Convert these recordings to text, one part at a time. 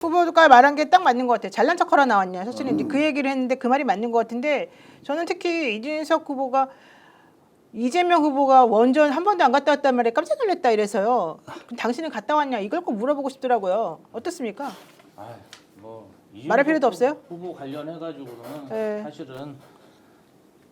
후보가 말한 게 딱 맞는 것 같아요. 잘난 척하러 나왔냐. 사실은 이제 그 얘기를 했는데 그 말이 맞는 것 같은데 저는 특히 이준석 후보가 이재명 후보가 원전 한 번도 안 갔다 왔단 말에 깜짝 놀랐다 이래서요. 그럼 당신은 갔다 왔냐 이걸 꼭 물어보고 싶더라고요. 어떻습니까? 뭐 말할 필요도 없어요? 후보 관련해 가지고는 네. 사실은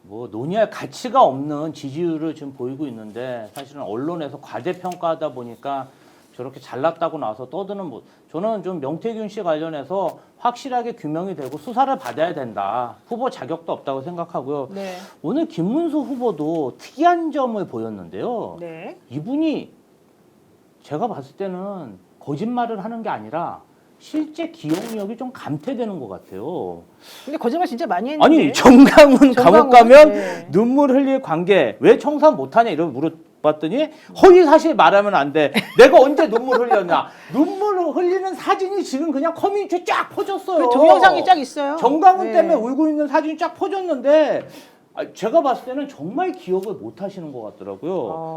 뭐 논의할 가치가 없는 지지율을 지금 보이고 있는데 사실은 언론에서 과대평가하다 보니까 저렇게 잘났다고 나와서 떠드는 뭐 저는 좀 명태균 씨 관련해서 확실하게 규명이 되고 수사를 받아야 된다. 후보 자격도 없다고 생각하고요. 네. 오늘 김문수 후보도 특이한 점을 보였는데요. 네. 이분이 제가 봤을 때는 거짓말을 하는 게 아니라 실제 기억력이 좀 감퇴되는 것 같아요. 근데 거짓말 진짜 많이 했는데. 아니 정강훈 감옥 가면 네. 눈물 흘릴 관계 왜 청산 못하냐 이런 물어봤더니 허위 사실 말하면 안 돼. 내가 언제 눈물 흘렸냐. 눈물 흘리는 사진이 지금 그냥 커뮤니티에 쫙 퍼졌어요. 그 동영상이 쫙 있어요. 정강훈 네. 때문에 울고 있는 사진이 쫙 퍼졌는데 제가 봤을 때는 정말 기억을 못 하시는 것 같더라고요.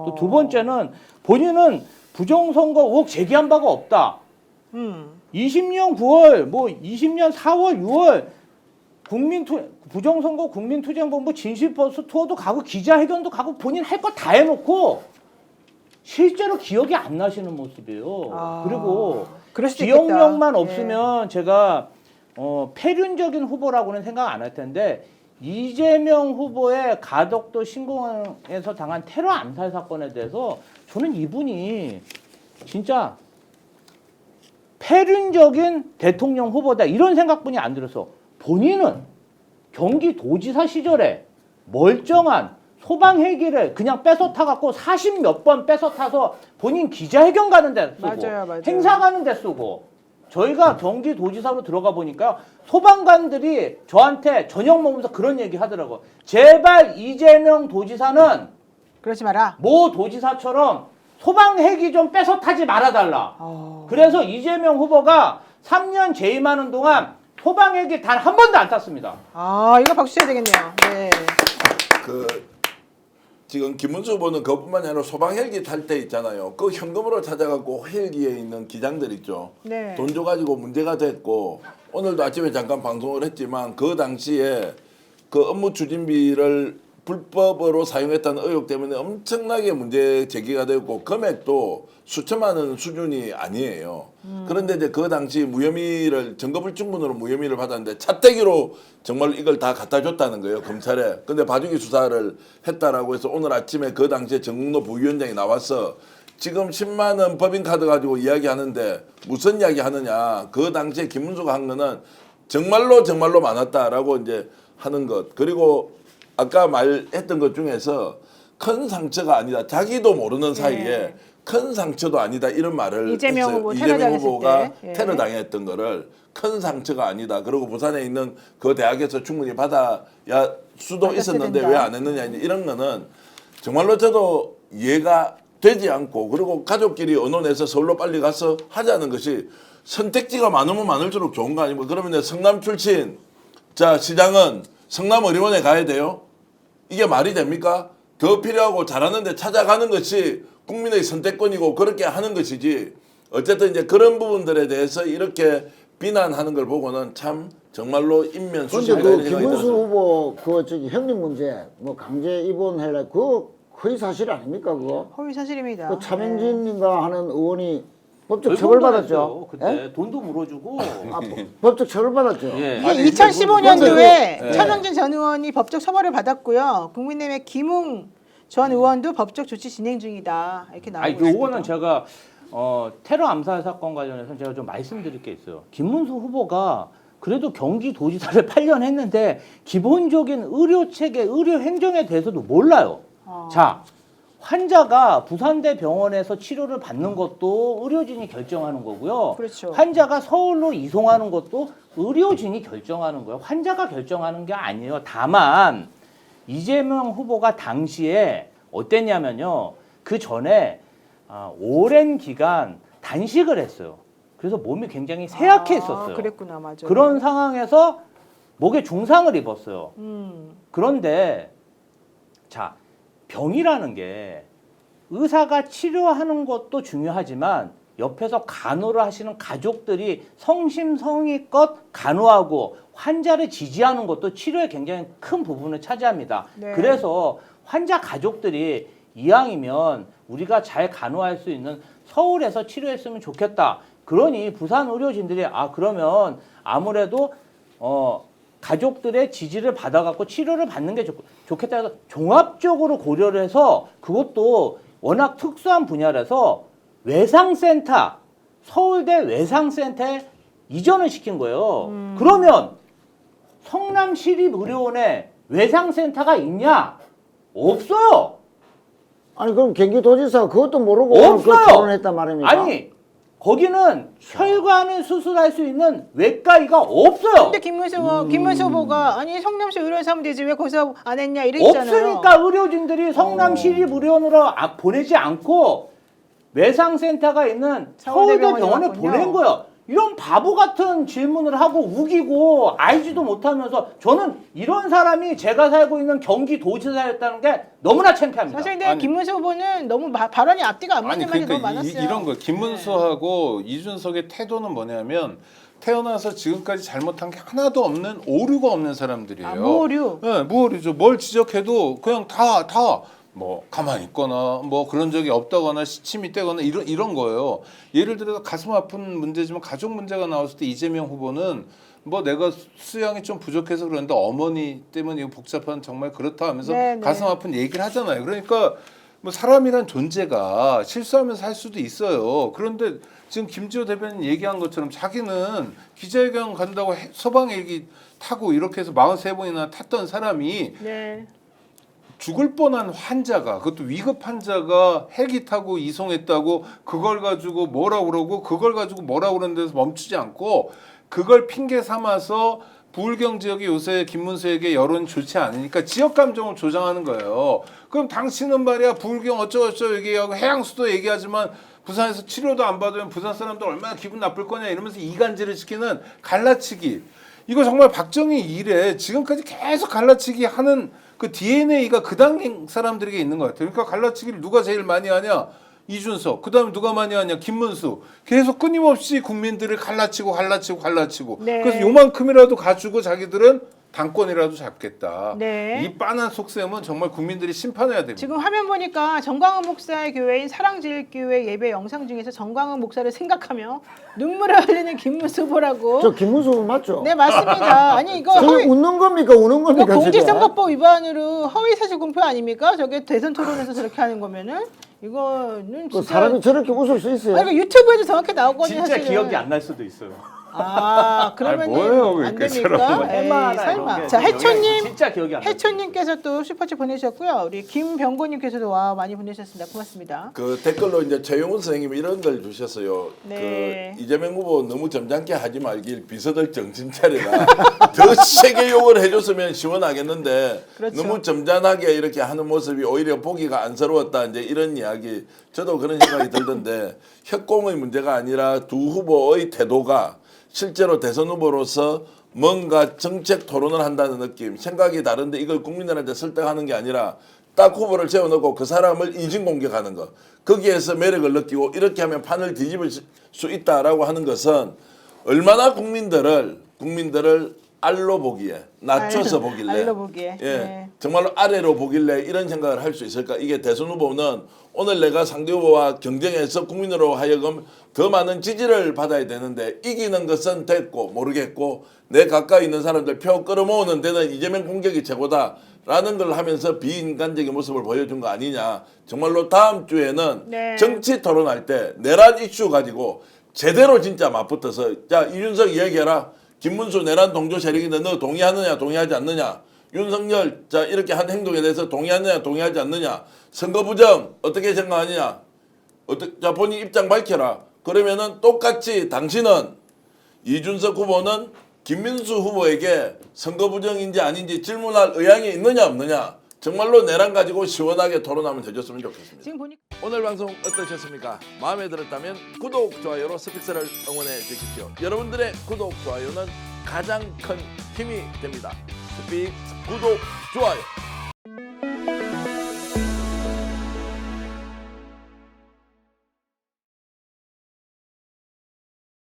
또 두 번째는 본인은 부정선거 의혹 제기한 바가 없다. 20년 9월, 뭐 20년 4월, 6월 부정선거 국민투쟁본부 진실버스 투어도 가고 기자회견도 가고 본인 할 거 다 해놓고 실제로 기억이 안 나시는 모습이에요. 그리고 그럴 수도 기억력만 있겠다. 없으면 제가 폐륜적인 후보라고는 생각 안 할 텐데 이재명 후보의 가덕도 신공항에서 당한 테러 암살 사건에 대해서 저는 이분이 진짜 폐륜적인 대통령 후보다 이런 생각뿐이 안 들어서 본인은 경기도지사 시절에 멀쩡한 소방헬기를 그냥 뺏어 타갖고 40몇 번 뺏어 타서 본인 기자회견 가는 데 쓰고 맞아요. 행사 가는 데 쓰고 저희가 경기도지사로 들어가 보니까 소방관들이 저한테 저녁 먹으면서 그런 얘기 하더라고요. 제발 이재명 도지사는 그러지 마라. 모 도지사처럼 소방헬기 좀 뺏어 타지 말아달라. 그래서 이재명 후보가 3년 재임하는 동안 소방헬기 단 한 번도 안 탔습니다. 이거 박수 쳐야 되겠네요. 네. 지금 김문수 후보는 그것뿐만이 아니라 소방 헬기 탈 때 있잖아요. 그 현금으로 찾아갖고 헬기에 있는 기장들 있죠. 네. 돈 줘가지고 문제가 됐고 오늘도 아침에 잠깐 방송을 했지만 그 당시에 그 업무 추진비를 불법으로 사용했다는 의혹 때문에 엄청나게 문제 제기가 되었고 금액도 수천만 원 수준이 아니에요. 그런데 이제 그 당시 무혐의를 증거불충분으로 무혐의를 받았는데 차떼기로 정말 이걸 다 갖다 줬다는 거예요, 검찰에. 근데 봐주기 수사를 했다라고 해서 오늘 아침에 그 당시에 정국로 부위원장이 나와서 지금 10만 원 법인카드 가지고 이야기하는데 무슨 이야기 하느냐. 그 당시에 김문수가 한 거는 정말로 많았다라고 이제 하는 것. 그리고 아까 말했던 것 중에서 큰 상처가 아니다. 자기도 모르는 사이에 큰 상처도 아니다. 이런 말을 이재명 했어요. 후보 이재명 후보가 때. 테러 당했던 거를 큰 상처가 아니다. 그리고 부산에 있는 그 대학에서 충분히 받아야 수도 있었는데 된다. 왜 안 했느냐. 이런 거는 정말로 저도 이해가 되지 않고 그리고 가족끼리 언론에서 서울로 빨리 가서 하자는 것이 선택지가 많으면 많을수록 좋은 거 아닙니까? 그러면 이제 성남 출신 자 시장은 성남 어린원에 가야 돼요? 이게 말이 됩니까? 더 필요하고 잘하는데 찾아가는 것이 국민의 선택권이고 그렇게 하는 것이지 어쨌든 이제 그런 부분들에 대해서 이렇게 비난하는 걸 보고는 참 정말로 인면수시가 근데 이런 그 생각이 김문수 들었어요. 후보 그 저기 형님 문제 뭐 강제 입원해라 그거 거의 사실 아닙니까 그거? 허위 사실입니다. 그 차명진인가 하는 의원이 법적 결국도 처벌받았죠. 했어요, 그때 예? 돈도 물어주고 법적 처벌받았죠. 예. 이게 2015년도에 네. 차명진 전 의원이 법적 처벌을 받았고요. 국민의힘의 김웅 전 의원도 법적 조치 진행 중이다. 이렇게 나오고 아니 있습니다. 요거는 제가 테러 암살 사건 관련해서 제가 좀 말씀드릴 게 있어요. 김문수 후보가 그래도 경기도지사를 8년 했는데 기본적인 의료 체계, 의료 행정에 대해서도 몰라요. 자, 환자가 부산대 병원에서 치료를 받는 것도 의료진이 결정하는 거고요. 그렇죠. 환자가 서울로 이송하는 것도 의료진이 결정하는 거예요. 환자가 결정하는 게 아니에요. 다만 이재명 후보가 당시에 어땠냐면요. 그 전에 오랜 기간 단식을 했어요. 그래서 몸이 굉장히 쇠약해 있었어요. 그랬구나, 맞아. 그런 상황에서 목에 중상을 입었어요. 그런데 자, 병이라는 게 의사가 치료하는 것도 중요하지만 옆에서 간호를 하시는 가족들이 성심성의껏 간호하고 환자를 지지하는 것도 치료에 굉장히 큰 부분을 차지합니다. 네. 그래서 환자 가족들이 이왕이면 우리가 잘 간호할 수 있는 서울에서 치료했으면 좋겠다. 그러니 부산 의료진들이 그러면 아무래도 가족들의 지지를 받아갖고 치료를 받는 게 좋겠다 해서 종합적으로 고려를 해서 그것도 워낙 특수한 분야라서 외상센터, 서울대 외상센터에 이전을 시킨 거예요. 그러면 성남시립의료원에 외상센터가 있냐? 없어요. 아니 그럼 경기도지사가 그것도 모르고 오늘 그 없어요. 토론했단 말입니까? 아니 거기는 혈관을 수술할 수 있는 외과의가 없어요. 근데 김문수 후보가 아니 성남시 의료원에서 하면 되지 왜 거기서 안 했냐 이랬잖아요. 없으니까 의료진들이 성남시립의료원으로 보내지 않고 외상센터가 있는 서울대병원에 서울대병원에 보낸 거예요. 이런 바보 같은 질문을 하고 우기고 알지도 못하면서 저는 이런 사람이 제가 살고 있는 경기도지사였다는 게 너무나 창피합니다. 사실 근데 김문수 후보는 너무 발언이 앞뒤가 안 맞는 말이 너무 많았어요. 이런 거 김문수하고 이준석의 태도는 뭐냐면 태어나서 지금까지 잘못한 게 하나도 없는 오류가 없는 사람들이에요. 무오류. 네, 무오류죠. 뭘 지적해도 그냥 다 뭐 가만히 있거나 뭐 그런 적이 없다거나 시침이 떼거나 이런 거예요. 예를 들어서 가슴 아픈 문제지만 가족 문제가 나왔을 때 이재명 후보는 뭐 내가 수양이 좀 부족해서 그러는데 어머니 때문에 이거 복잡한 정말 그렇다 하면서 네, 네. 가슴 아픈 얘기를 하잖아요. 그러니까 뭐 사람이란 존재가 실수하면서 할 수도 있어요. 그런데 지금 김지호 대변인 얘기한 것처럼 자기는 기자회견 간다고 서방 헬기 타고 이렇게 해서 43번이나 탔던 사람이 네. 죽을 뻔한 환자가 그것도 위급 환자가 헬기 타고 이송했다고 그걸 가지고 뭐라 그러고 그걸 가지고 뭐라 그러는 데서 멈추지 않고 그걸 핑계 삼아서 부울경 지역이 요새 김문수에게 여론이 좋지 않으니까 지역 감정을 조장하는 거예요. 그럼 당신은 말이야 부울경 어쩌고저쩌고 얘기하고 해양수도 얘기하지만 부산에서 치료도 안 받으면 부산 사람들 얼마나 기분 나쁠 거냐 이러면서 이간질을 시키는 갈라치기. 이거 정말 박정희 이래 지금까지 계속 갈라치기 하는 그 DNA가 그 당 사람들에게 있는 것 같아요. 그러니까 갈라치기를 누가 제일 많이 하냐? 이준석. 그다음에 누가 많이 하냐? 김문수. 계속 끊임없이 국민들을 갈라치고. 네. 그래서 요만큼이라도 가지고 자기들은 당권이라도 잡겠다. 네. 이 빤한 속셈은 정말 국민들이 심판해야 됩니다. 지금 화면 보니까 정광훈 목사의 교회인 사랑제일교회 예배 영상 중에서 정광훈 목사를 생각하며 눈물을 흘리는 김문수 후보라고. 저 김문수 후보 맞죠? 네 맞습니다. 아니 이거 저게 웃는 겁니까 우는 겁니까? 이거 저게? 공직선거법 위반으로 허위사실 공표 아닙니까? 저게 대선 토론에서 저렇게 하는 거면은 이거는 그 진짜. 사람이 저렇게 웃을 수 있어요? 아니, 이거 유튜브에도 정확히 나오거든요. 진짜 사실은. 기억이 안 날 수도 있어요. 그러면은 뭐예요, 안 그러니까 됩니까? 사람은. 에이, 해마나 설마. 이런 게 자 해초님. 진짜 기억이 안 나요. 해초님께서 또 슈퍼챗 보내주셨고요. 우리 김병고님께서도 와 많이 보내주셨습니다. 고맙습니다. 그 댓글로 이제 최용훈 선생님이 이런 걸 주셨어요. 네. 그 이재명 후보 너무 점잖게 하지 말길 비서들 정신 차리라. 더 세게 욕을 해줬으면 시원하겠는데 그렇죠. 너무 점잖하게 이렇게 하는 모습이 오히려 보기가 안쓰러웠다. 이제 이런 이야기. 저도 그런 생각이 들던데 협공의 문제가 아니라 두 후보의 태도가 실제로 대선 후보로서 뭔가 정책 토론을 한다는 느낌, 생각이 다른데 이걸 국민들한테 설득하는 게 아니라 딱 후보를 세워놓고 그 사람을 인신공격하는 것. 거기에서 매력을 느끼고 이렇게 하면 판을 뒤집을 수 있다라고 하는 것은 얼마나 국민들을 알로 보기에 낮춰서 보길래 알로 보기에. 예, 네. 정말로 아래로 보길래 이런 생각을 할 수 있을까? 이게 대선 후보는 오늘 내가 상대 후보와 경쟁해서 국민으로 하여금 더 많은 지지를 받아야 되는데 이기는 것은 됐고 모르겠고 내 가까이 있는 사람들 표 끌어모으는 데는 이재명 공격이 최고다라는 걸 하면서 비인간적인 모습을 보여준 거 아니냐. 정말로 다음 주에는 네. 정치 토론할 때 내란 이슈 가지고 제대로 진짜 맞붙어서 자 이준석 이야기해라. 김문수 내란 동조 세력인데 너 동의하느냐 동의하지 않느냐. 윤석열 자 이렇게 한 행동에 대해서 동의하느냐 동의하지 않느냐. 선거 부정 어떻게 생각하느냐. 자 본인 입장 밝혀라. 그러면은 똑같이 당신은 이준석 후보는 김문수 후보에게 선거 부정인지 아닌지 질문할 의향이 있느냐 없느냐. 정말로 내란 가지고 시원하게 토론하면 되줬으면 좋겠습니다. 지금 보니까 오늘 방송 어떠셨습니까? 마음에 들었다면 구독, 좋아요로 스픽스를 응원해 주십시오. 여러분들의 구독, 좋아요는 가장 큰 힘이 됩니다. 스픽스 구독, 좋아요.